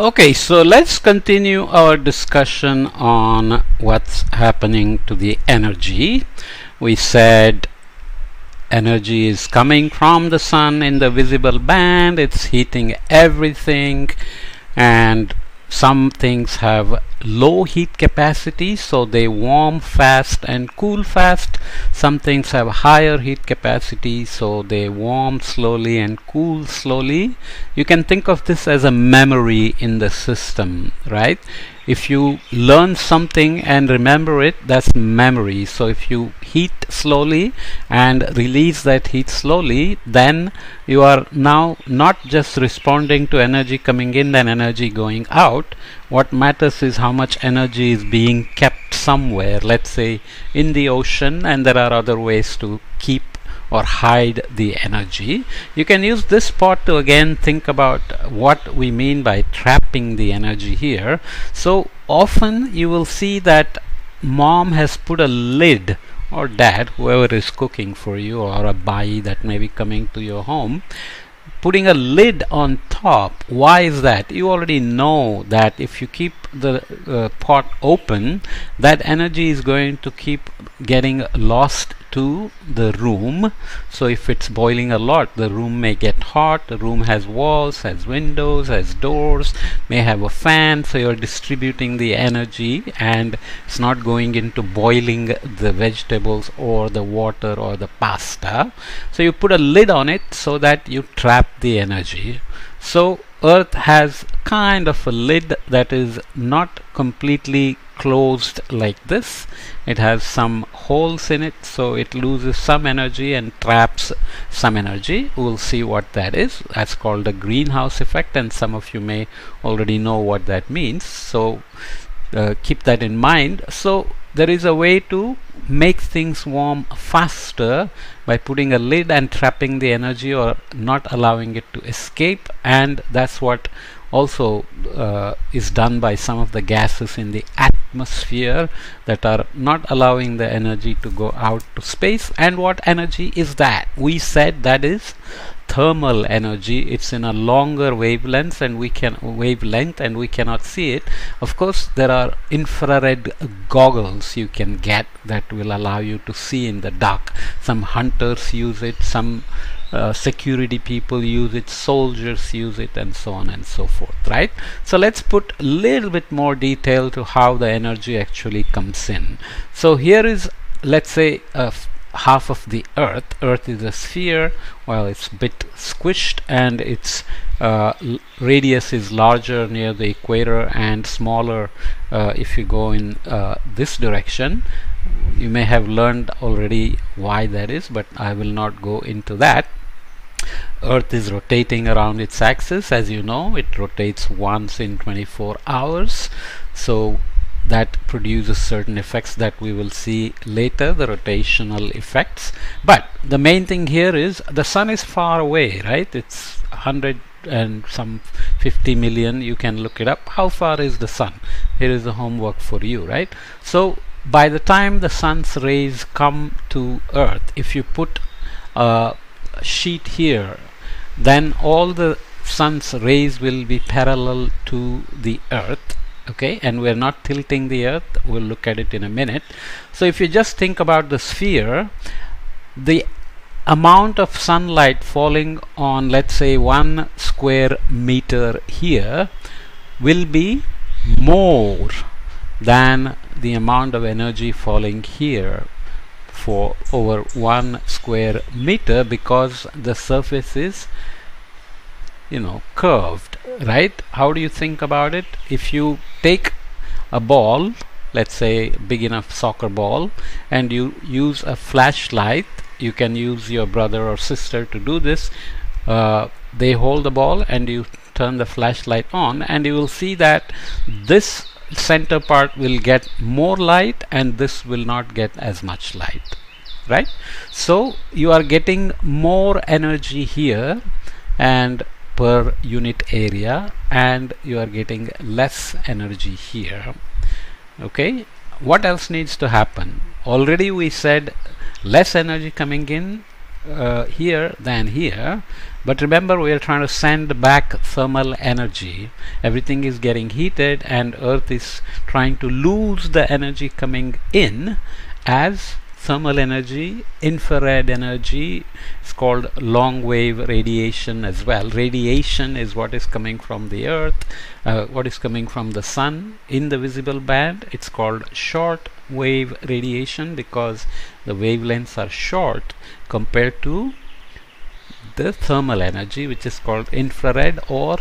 Okay, so let's continue our discussion on what's happening to the energy. We said energy is coming from the sun in the visible band, it's heating everything, and some things have low heat capacity, so they warm fast and cool fast. Some things have higher heat capacity, so they warm slowly and cool slowly. You can think of this as a memory in the system, right? If you learn something and remember it, that's memory. So if you heat slowly and release that heat slowly, then you are now not just responding to energy coming in and energy going out. What matters is how much energy is being kept somewhere, let's say in the ocean, and there are other ways to keep or hide the energy. You can use this part to again think about what we mean by trapping the energy here. So often you will see that mom has put a lid, or dad, whoever is cooking for you, or a bai that may be coming to your home, putting a lid on top. Why is that? You already know that if you keep the pot open, that energy is going to keep getting lost to the room. So if it's boiling a lot, the room may get hot. The room has walls, has windows, has doors, may have a fan, so you're distributing the energy and it's not going into boiling the vegetables or the water or the pasta. So you put a lid on it so that you trap the energy. So Earth has kind of a lid that is not completely closed like this. It has some holes in it, so it loses some energy and traps some energy. We'll see what that is. That's called a greenhouse effect, and some of you may already know what that means. So keep that in mind. So there is a way to make things warm faster by putting a lid and trapping the energy or not allowing it to escape, and that's what also is done by some of the gases in the atmosphere that are not allowing the energy to go out to space. And what energy is that? We said that is thermal energy. It's in a longer wavelength and we cannot see it. Of course, there are infrared goggles you can get that will allow you to see in the dark. Some hunters use it, some security people use it, soldiers use it, and so on and so forth, right? So let's put a little bit more detail to how the energy actually comes in. So here is, let's say, half of the Earth. Earth is a sphere. Well, it's a bit squished, and its radius is larger near the equator and smaller if you go in this direction. You may have learned already why that is, but I will not go into that. Earth is rotating around its axis. As you know, it rotates once in 24 hours. So that produces certain effects that we will see later, the rotational effects. But the main thing here is the sun is far away, right? It's 100 and some 50 million. You can look it up. How far is the sun? Here is the homework for you, right? So by the time the sun's rays come to Earth, if you put a sheet here, then all the sun's rays will be parallel to the Earth. Okay, and we're not tilting the Earth. We'll look at it in a minute. So if you just think about the sphere, the amount of sunlight falling on, let's say, 1 square meter here will be more than the amount of energy falling here for over 1 square meter, because the surface is, you know, curved, right? How do you think about it? If you take a ball, let's say big enough soccer ball, and you use a flashlight, you can use your brother or sister to do this. They hold the ball and you turn the flashlight on, and you will see that this center part will get more light and this will not get as much light, right? So you are getting more energy here and per unit area, and you are getting less energy here. Okay, what else needs to happen? Already we said less energy coming in, here than here. But remember, we are trying to send back thermal energy. Everything is getting heated and Earth is trying to lose the energy coming in as thermal energy, infrared energy. It's called long wave radiation as well. Radiation is what is coming from the Earth, what is coming from the Sun in the visible band. It's called short wave radiation because the wavelengths are short compared to the thermal energy, which is called infrared or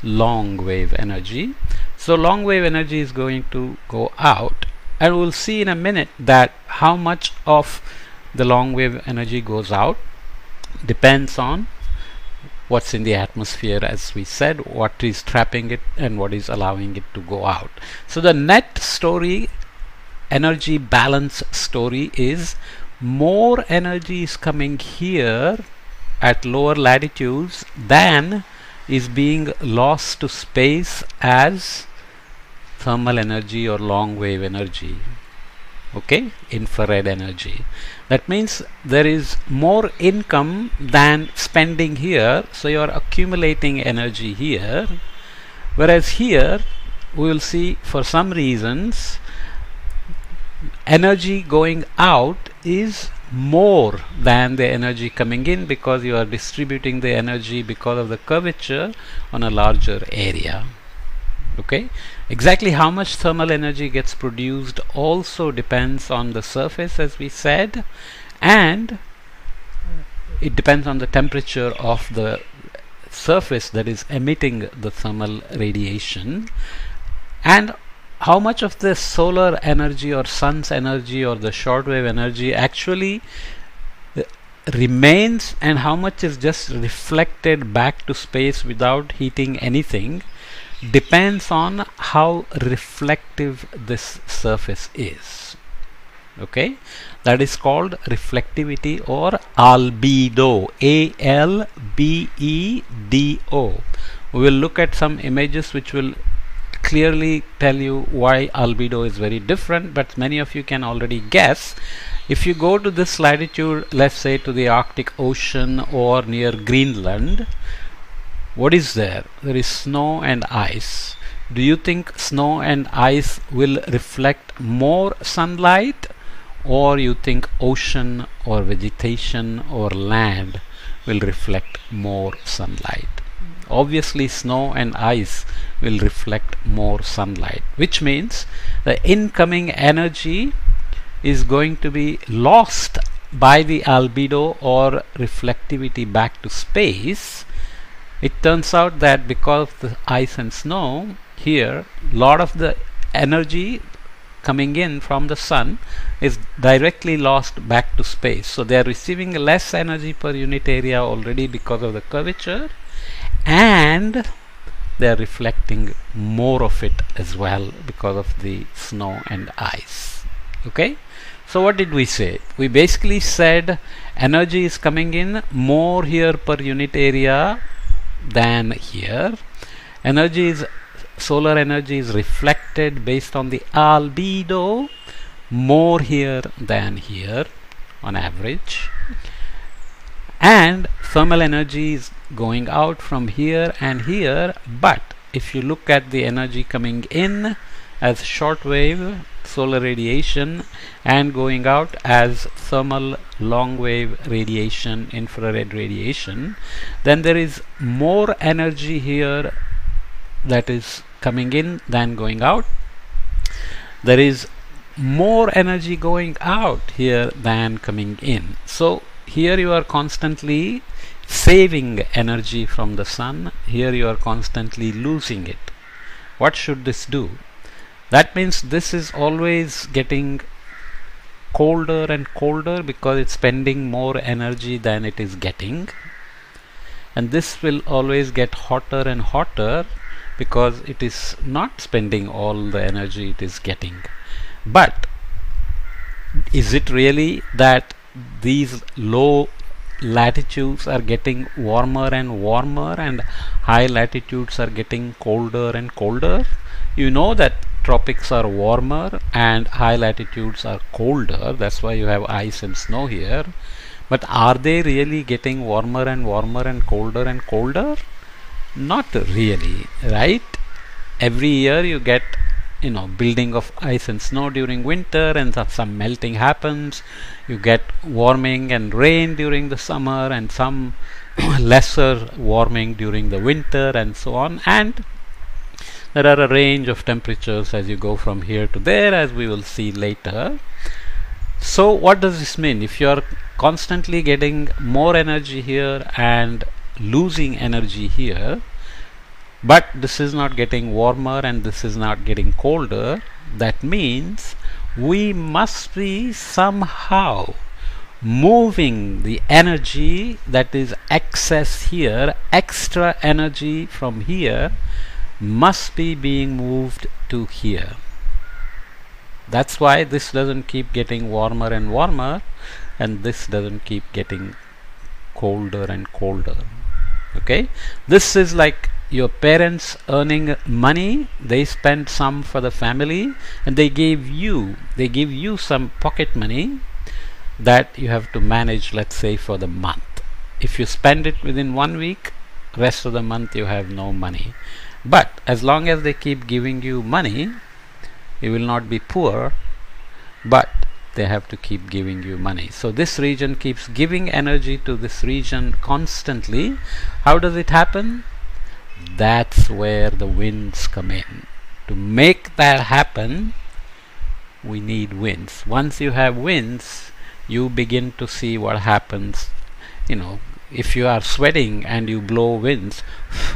long wave energy. So long wave energy is going to go out, and we'll see in a minute that how much of the long wave energy goes out depends on what's in the atmosphere, as we said, what is trapping it and what is allowing it to go out. So the net story, energy balance story, is more energy is coming here at lower latitudes than is being lost to space as thermal energy or long wave energy. Okay, infrared energy. That means there is more income than spending here, so you are accumulating energy here, whereas here we will see for some reasons energy going out is more than the energy coming in because you are distributing the energy because of the curvature on a larger area. Okay, exactly how much thermal energy gets produced also depends on the surface, as we said, and it depends on the temperature of the surface that is emitting the thermal radiation, and how much of the solar energy or sun's energy or the shortwave energy actually remains and how much is just reflected back to space without heating anything depends on how reflective this surface is. Okay, that is called reflectivity or albedo. A-L-B-E-D-O. We will look at some images which will clearly tell you why albedo is very different, but many of you can already guess. If you go to this latitude, let's say to the Arctic Ocean or near Greenland, what is there? There is snow and ice. Do you think snow and ice will reflect more sunlight, or you think ocean or vegetation or land will reflect more sunlight? Obviously snow and ice will reflect more sunlight, which means the incoming energy is going to be lost by the albedo or reflectivity back to space. It turns out that because of the ice and snow here, lot of the energy coming in from the sun is directly lost back to space. So they are receiving less energy per unit area already because of the curvature, and they are reflecting more of it as well because of the snow and ice. Okay, so what did we say? We basically said energy is coming in more here per unit area than here. Solar energy is reflected based on the albedo more here than here on average, and thermal energy is going out from here and here. But if you look at the energy coming in as shortwave solar radiation and going out as thermal long wave radiation, infrared radiation, then there is more energy here that is coming in than going out. There is more energy going out here than coming in. So here you are constantly saving energy from the sun, here you are constantly losing it. What should this do? That means this is always getting colder and colder because it's spending more energy than it is getting, and this will always get hotter and hotter because it is not spending all the energy it is getting. But is it really that these low latitudes are getting warmer and warmer and high latitudes are getting colder and colder? You know that tropics are warmer and high latitudes are colder, that's why you have ice and snow here. But are they really getting warmer and warmer and colder? Not really, right? Every year you get, building of ice and snow during winter, and some melting happens. You get warming and rain during the summer, and some lesser warming during the winter, and so on. And there are a range of temperatures as you go from here to there, as we will see later. So what does this mean? If you are constantly getting more energy here and losing energy here, but this is not getting warmer and this is not getting colder, that means we must be somehow moving the energy that is excess here, extra energy from here must be being moved to here. That's why this doesn't keep getting warmer and warmer, and this doesn't keep getting colder and colder. Okay, this is like your parents earning money. They spend some for the family, and they give you some pocket money that you have to manage, let's say, for the month. If you spend it within 1 week, rest of the month you have no money. But as long as they keep giving you money, you will not be poor, but they have to keep giving you money. So this region keeps giving energy to this region constantly. How does it happen? That's where the winds come in. To make that happen, we need winds. Once you have winds, you begin to see what happens. If you are sweating and you blow winds,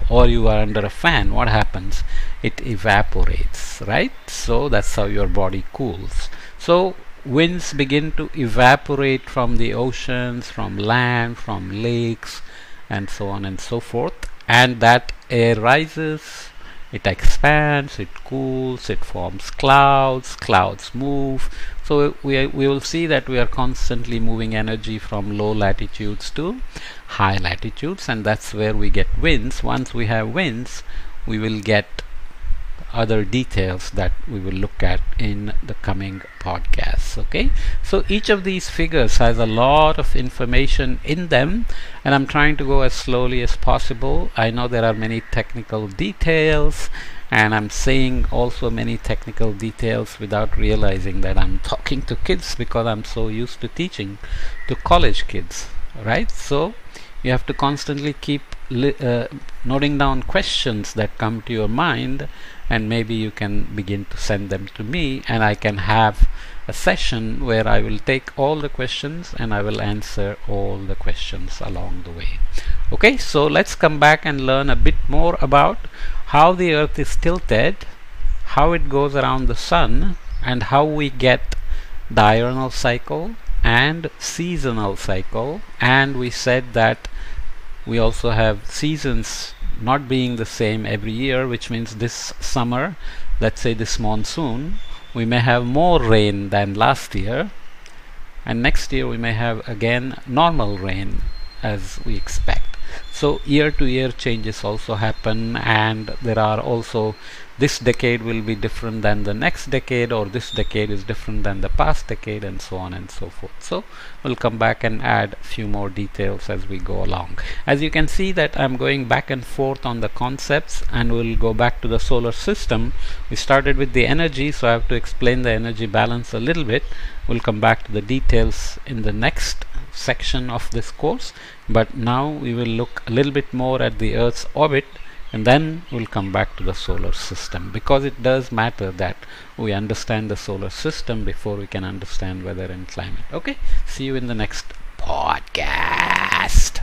or you are under a fan, what happens? It evaporates, right? So that's how your body cools. So winds begin to evaporate from the oceans, from land, from lakes, and so on and so forth. And that air rises, it expands, it cools, it forms clouds move. So we will see that we are constantly moving energy from low latitudes to high latitudes, and that's where we get winds. Once we have winds, we will get other details that we will look at in the coming podcasts. Okay, so each of these figures has a lot of information in them, and I'm trying to go as slowly as possible. I know there are many technical details, and I'm saying also many technical details without realizing that I'm talking to kids, because I'm so used to teaching to college kids, right? So you have to constantly keep noting down questions that come to your mind, and maybe you can begin to send them to me, and I can have a session where I will take all the questions and I will answer all the questions along the way. Okay, so let's come back and learn a bit more about how the earth is tilted, how it goes around the sun, and how we get diurnal cycle and seasonal cycle. And we said that we also have seasons not being the same every year, which means this summer, let's say this monsoon, we may have more rain than last year, and next year we may have again normal rain as we expect. So year to year changes also happen, and there are also, this decade will be different than the next decade, or this decade is different than the past decade, and so on and so forth. So we'll come back and add a few more details as we go along. As you can see that I'm going back and forth on the concepts, and we'll go back to the solar system. We started with the energy, so I have to explain the energy balance a little bit. We'll come back to the details in the next section of this course, but now we will look a little bit more at the Earth's orbit, and then we'll come back to the solar system, because it does matter that we understand the solar system before we can understand weather and climate. Okay, see you in the next podcast.